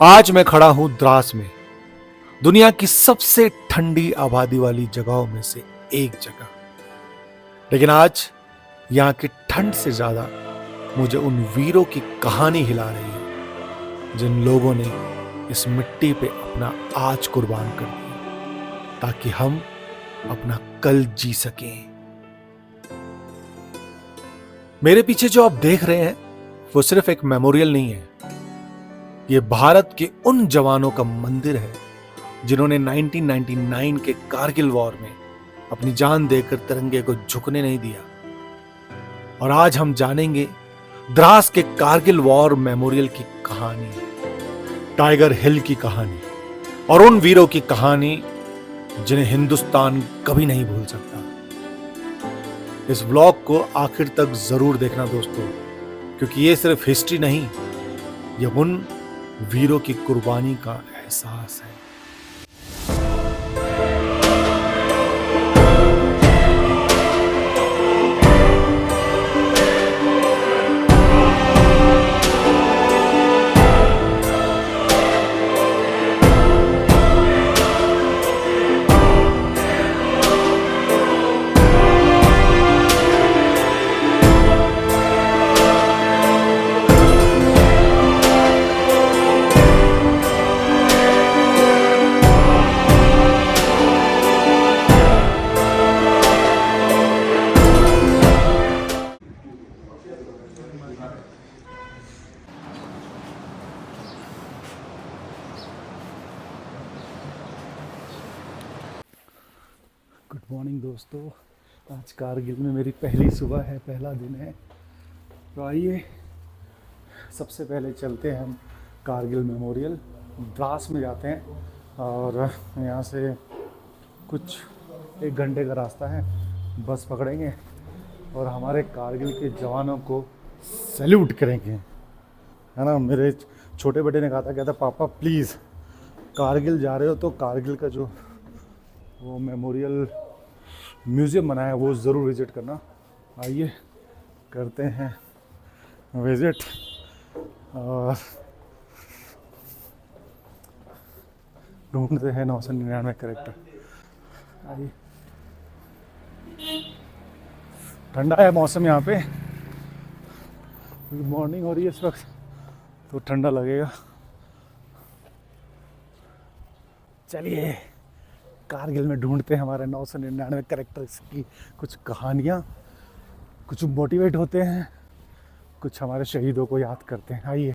आज मैं खड़ा हूं द्रास में, दुनिया की सबसे ठंडी आबादी वाली जगहों में से एक जगह। लेकिन आज यहां की ठंड से ज्यादा मुझे उन वीरों की कहानी हिला रही है जिन लोगों ने इस मिट्टी पे अपना आज कुर्बान कर दिया ताकि हम अपना कल जी सकें। मेरे पीछे जो आप देख रहे हैं वो सिर्फ एक मेमोरियल नहीं है, ये भारत के उन जवानों का मंदिर है जिन्होंने 1999 के कारगिल वॉर में अपनी जान देकर तिरंगे को झुकने नहीं दिया। और आज हम जानेंगे द्रास के कारगिल वॉर मेमोरियल की कहानी, टाइगर हिल की कहानी और उन वीरों की कहानी जिन्हें हिंदुस्तान कभी नहीं भूल सकता। इस व्लॉग को आखिर तक जरूर देखना दोस्तों, क्योंकि ये सिर्फ हिस्ट्री नहीं, ये उन वीरों की कुर्बानी का एहसास है। गुड मॉर्निंग दोस्तों, आज कारगिल में मेरी पहली सुबह है, पहला दिन है। तो आइए सबसे पहले चलते हैं हम कारगिल मेमोरियल, द्रास में जाते हैं और यहाँ से कुछ 1 घंटे का रास्ता है। बस पकड़ेंगे और हमारे कारगिल के जवानों को सैल्यूट करेंगे, है ना। मेरे छोटे बेटे ने कहा था, कहता पापा प्लीज़ कारगिल जा रहे हो तो कारगिल का जो वो मेमोरियल म्यूज़ियम बनाया है वो ज़रूर विज़िट करना। आइए करते हैं विज़िट और ढूंढते हैं 999 कैरेक्टर। आइए, ठंडा है मौसम यहाँ पे, मॉर्निंग हो रही है इस वक्त तो ठंडा लगेगा। चलिए कारगिल में ढूंढते हैं हमारे 999 कैरेक्टर्स की कुछ कहानियाँ, कुछ मोटिवेट होते हैं, कुछ हमारे शहीदों को याद करते हैं। आइए।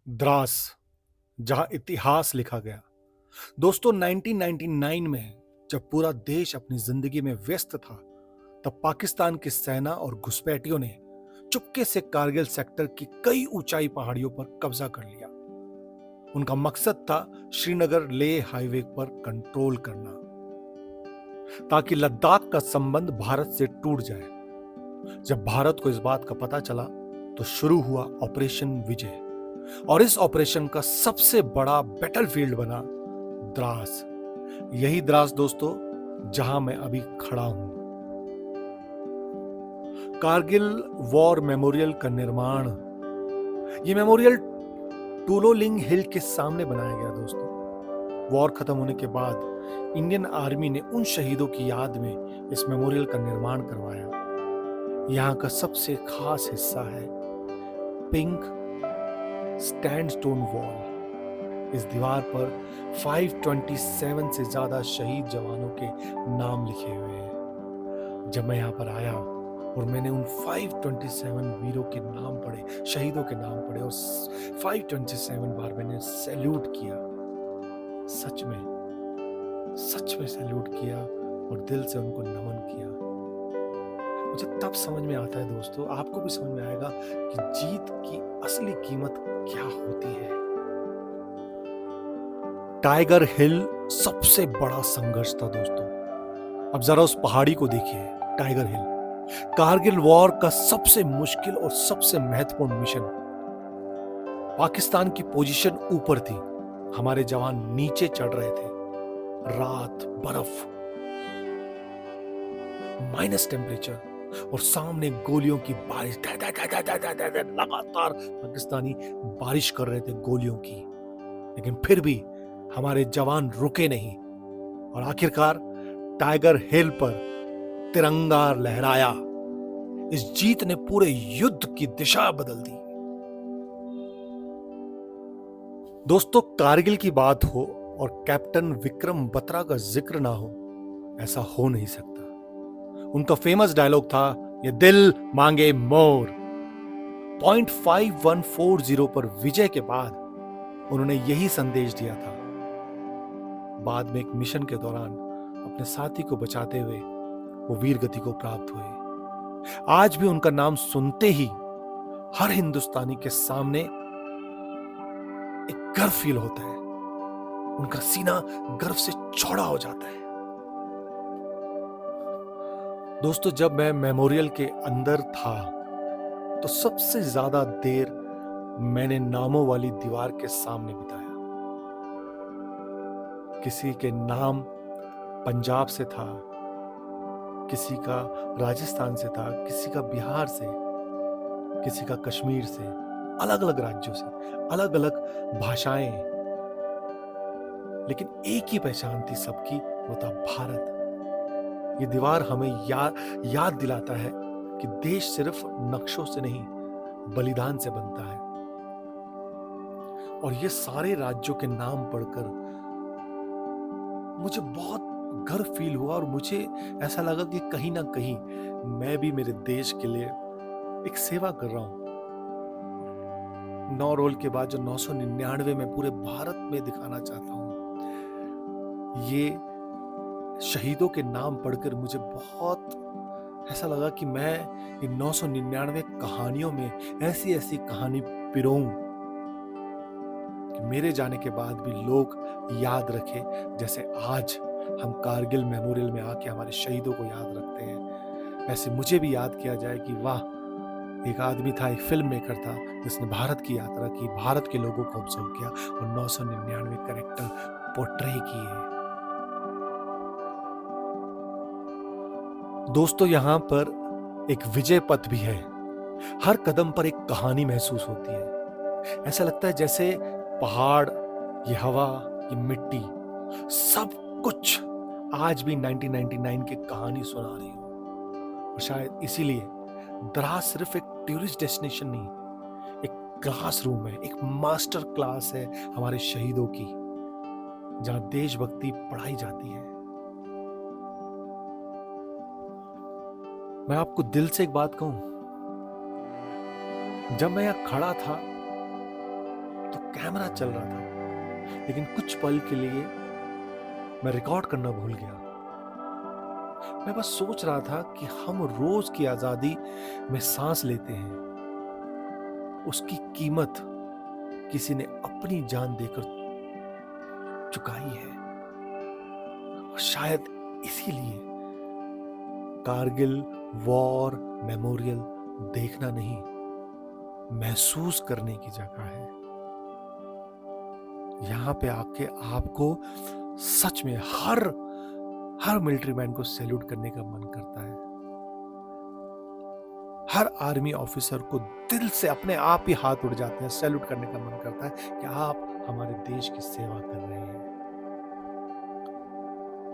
द्रास, जहां इतिहास लिखा गया। दोस्तों 1999 में जब पूरा देश अपनी जिंदगी में व्यस्त था, तब पाकिस्तान की सेना और घुसपैठियों ने चुपके से कारगिल सेक्टर की कई ऊंचाई पहाड़ियों पर कब्जा कर लिया। उनका मकसद था श्रीनगर लेह हाईवे पर कंट्रोल करना, ताकि लद्दाख का संबंध भारत से टूट जाए। जब भारत को इस बात का पता चला तो शुरू हुआ ऑपरेशन विजय, और इस ऑपरेशन का सबसे बड़ा बैटलफील्ड बना द्रास। यही द्रास दोस्तों जहां मैं अभी खड़ा हूं। कारगिल वॉर मेमोरियल का निर्माण, ये मेमोरियल टूलोलिंग हिल के सामने बनाया गया दोस्तों। वॉर खत्म होने के बाद इंडियन आर्मी ने उन शहीदों की याद में इस मेमोरियल का निर्माण करवाया। यहाँ का सबसे खास हिस्सा है पिंक स्टैंडस्टोन वॉल। इस दीवार पर 527 से ज्यादा शहीद जवानों के नाम लिखे हुए हैं। जब मैं यहाँ पर आया और मैंने उन 527 वीरों के नाम पढ़े, शहीदों के नाम पढ़े, और 527 बार मैंने सैल्यूट किया। सच में सैल्यूट किया और दिल से उनको नमन किया। मुझे तब समझ में आता है दोस्तों, आपको भी समझ में आएगा कि जीत की असली कीमत क्या होती है। टाइगर हिल सबसे बड़ा संघर्ष था दोस्तों। अब जरा उस पहाड़ी को देखिए, टाइगर हिल। कारगिल वॉर का सबसे मुश्किल और सबसे महत्वपूर्ण मिशन। पाकिस्तान की पोजीशन ऊपर थी, हमारे जवान नीचे चढ़ रहे थे। रात, बर्फ, माइनस टेम्परेचर और सामने गोलियों की बारिश। लगातार पाकिस्तानी बारिश कर रहे थे गोलियों की, लेकिन फिर भी हमारे जवान रुके नहीं और आखिरकार टाइगर हिल पर तिरंगा लहराया। इस जीत ने पूरे युद्ध की दिशा बदल दी। दोस्तों, कारगिल की बात हो और कैप्टन विक्रम बत्रा का जिक्र ना हो, ऐसा हो नहीं सकता। उनका फेमस डायलॉग था, ये दिल मांगे मोर। पॉइंट 5140 पर विजय के बाद उन्होंने यही संदेश दिया था। बाद में एक मिशन के दौरान अपने साथी को बचाते हुए वो वीर गति को प्राप्त हुए। आज भी उनका नाम सुनते ही हर हिंदुस्तानी के सामने एक गर्व फील होता है, उनका सीना गर्व से चौड़ा हो जाता है। दोस्तों, जब मैं मेमोरियल के अंदर था तो सबसे ज्यादा देर मैंने नामों वाली दीवार के सामने बिताया। किसी के नाम पंजाब से था, किसी का राजस्थान से था, किसी का बिहार से, किसी का कश्मीर से, अलग अलग राज्यों से, अलग अलग भाषाएं, लेकिन एक ही पहचान थी सबकी, वो था भारत। ये दीवार हमें याद दिलाता है कि देश सिर्फ नक्शों से नहीं, बलिदान से बनता है। और ये सारे राज्यों के नाम पढ़कर मुझे बहुत गर्व फील हुआ और मुझे ऐसा लगा कि कहीं ना कहीं मैं भी मेरे देश के लिए एक सेवा कर रहा हूं। 9 रोल के बाद जो 999 में पूरे भारत में दिखाना चाहता हूं, ये शहीदों के नाम पढ़कर मुझे बहुत ऐसा लगा कि मैं इन 999 कहानियों में ऐसी ऐसी कहानी पिरोऊं कि मेरे जाने के बाद भी लोग याद रखें, जैसे आज हम कारगिल मेमोरियल में आके हमारे शहीदों को याद रखते हैं। वैसे मुझे भी याद किया जाए कि वाह, एक आदमी था, एक फिल्म मेकर था, जिसने भारत की यात्रा की, भारत के लोगों को ऑब्जर्व किया और 999 कैरेक्टर पोर्ट्रे किए। दोस्तों, यहां पर एक विजय पथ भी है। हर कदम पर एक कहानी महसूस होती है। ऐसा लगता है जैसे पहाड़, ये हवा, ये मिट्टी, सब कुछ आज भी 1999 की कहानी सुना रही हो। और शायद इसीलिए द्रास सिर्फ एक टूरिस्ट डेस्टिनेशन नहीं, एक क्लासरूम है, एक मास्टर क्लास है हमारे शहीदों की, जहां देशभक्ति पढ़ाई जाती है। मैं आपको दिल से एक बात कहूं, जब मैं यहां खड़ा था तो कैमरा चल रहा था, लेकिन कुछ पल के लिए मैं रिकॉर्ड करना भूल गया। मैं बस सोच रहा था कि हम रोज की आजादी में सांस लेते हैं, उसकी कीमत किसी ने अपनी जान देकर चुकाई है। और शायद इसीलिए कारगिल वॉर मेमोरियल देखना नहीं, महसूस करने की जगह है। यहां पे आके आपको सच में हर मिलिट्री मैन को सैल्यूट करने का मन करता है। हर आर्मी ऑफिसर को दिल से अपने आप ही हाथ उड़ जाते हैं, सैल्यूट करने का मन करता है कि आप हमारे देश की सेवा कर रहे हैं।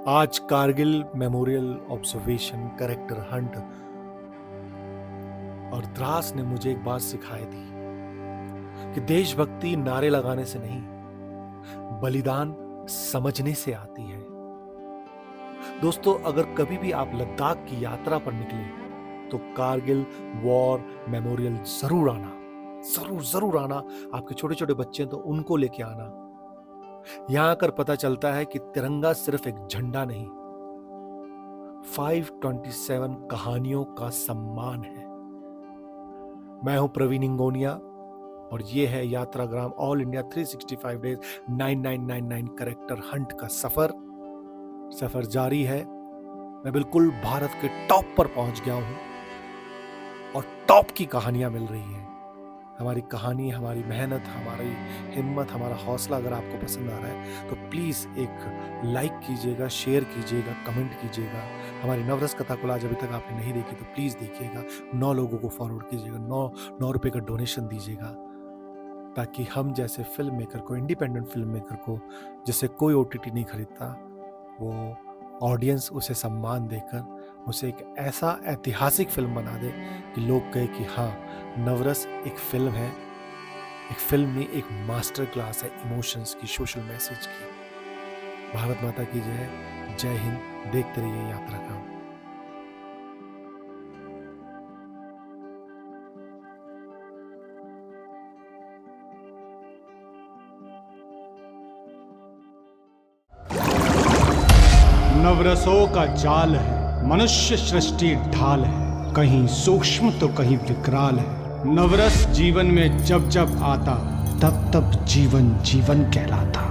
आज Kargil memorial, observation, character Hunt और द्रास ने मुझे एक बात सिखाई थी कि देशभक्ति नारे लगाने से नहीं, बलिदान समझने से आती है। दोस्तों, अगर कभी भी आप लद्दाख की यात्रा पर निकले तो कारगिल वॉर मेमोरियल जरूर आना, जरूर आना। आपके छोटे छोटे बच्चे हैं तो उनको लेके आना। यहां आकर पता चलता है कि तिरंगा सिर्फ एक झंडा नहीं, 527 कहानियों का सम्मान है। मैं हूं प्रवीण इंगोनिया और ये है यात्राग्राम all India 365 days 9999 character hunt का सफर जारी है। मैं बिल्कुल भारत के टॉप पर पहुंच गया हूं और टॉप की कहानियां मिल रही हैं। हमारी कहानी, हमारी मेहनत, हमारी हिम्मत, हमारा हौसला अगर आपको पसंद आ रहा है तो प्लीज़ एक लाइक कीजिएगा, शेयर कीजिएगा, कमेंट कीजिएगा। हमारी नवरस कथा को आज अभी तक आपने नहीं देखी तो प्लीज़ देखिएगा। 9 लोगों को फॉरवर्ड कीजिएगा, 9 रुपये का डोनेशन दीजिएगा, ताकि हम जैसे फिल्म मेकर को, इंडिपेंडेंट फिल्म मेकर को, जिसे कोई OTT नहीं खरीदता, वो ऑडियंस उसे सम्मान देकर उसे एक ऐसा ऐतिहासिक फिल्म बना दे कि लोग कहे कि हाँ, नवरस एक फिल्म है, एक फिल्म नहीं, एक मास्टर क्लास है इमोशंस की, सोशल मैसेज की। भारत माता की जय, जय हिंद। देखते रहिए यात्राग्राम। नवरसों का जाल है, मनुष्य सृष्टि ढाल है, कहीं सूक्ष्म तो कहीं विकराल है। नवरस जीवन में जब जब आता, तब तब जीवन जीवन कहलाता।